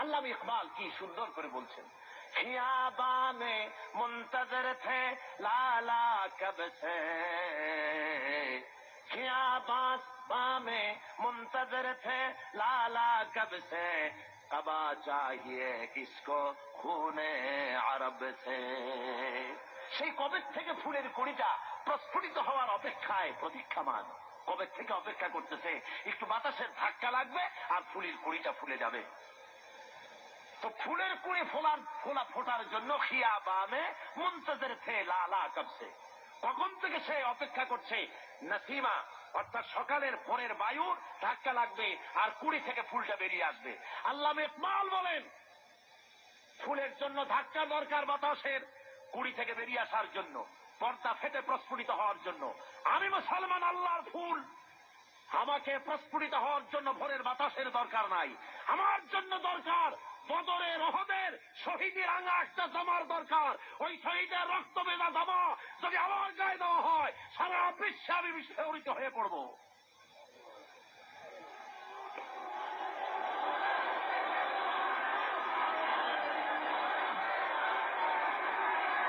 আল্লামা ইকবাল কি সুন্দর করে বলছেন, খিয়াবা মে মুনতাজির থে লালা কব সে, খিয়াবা মে মুনতাজির থে লালা কব সে, কবা চাহিয়ে কিসকো খুনে আরব সে। সেই কবে থেকে ফুলের কড়িটা প্রস্ফুটিত হওয়ার অপেক্ষায় প্রতীক্ষামান, কবে থেকে অপেক্ষা করতেছে, একটু বাতাসের ধাক্কা লাগবে আর ফুলের কড়িটা ফুলে যাবে। তো ফুলের কুড়ি ফোটার জন্য খিয়াবামে মুনতাজির থে লালা কবসে, কখন থেকে সে অপেক্ষা করছে, নসিমা অর্থাৎ সকালের ভোরের বায়ু ধাক্কা লাগবে আর কুড়ি থেকে ফুলটা বেরিয়ে আসবে। আল্লামা ইকবাল বলেন ফুলের জন্য ধাক্কা দরকার বাতাসের, কুড়ি থেকে বেরিয়ে আসার জন্য, পর্দা ফেটে প্রস্ফুটিত হওয়ার জন্য। আমি মুসলমান আল্লাহর ফুল, আমাকে প্রস্ফুটিত হওয়ার জন্য ভোরের বাতাসের দরকার নাই, আমার জন্য দরকার বদরের ওহদের শহীদের রাঙা একটা জামার দরকার। ওই শহীদের রক্ত ভেজা জামা যদি আমার গায়ে দেওয়া হয় সারা বিশ্বে আমি বিস্ফোরিত হয়ে পড়বো।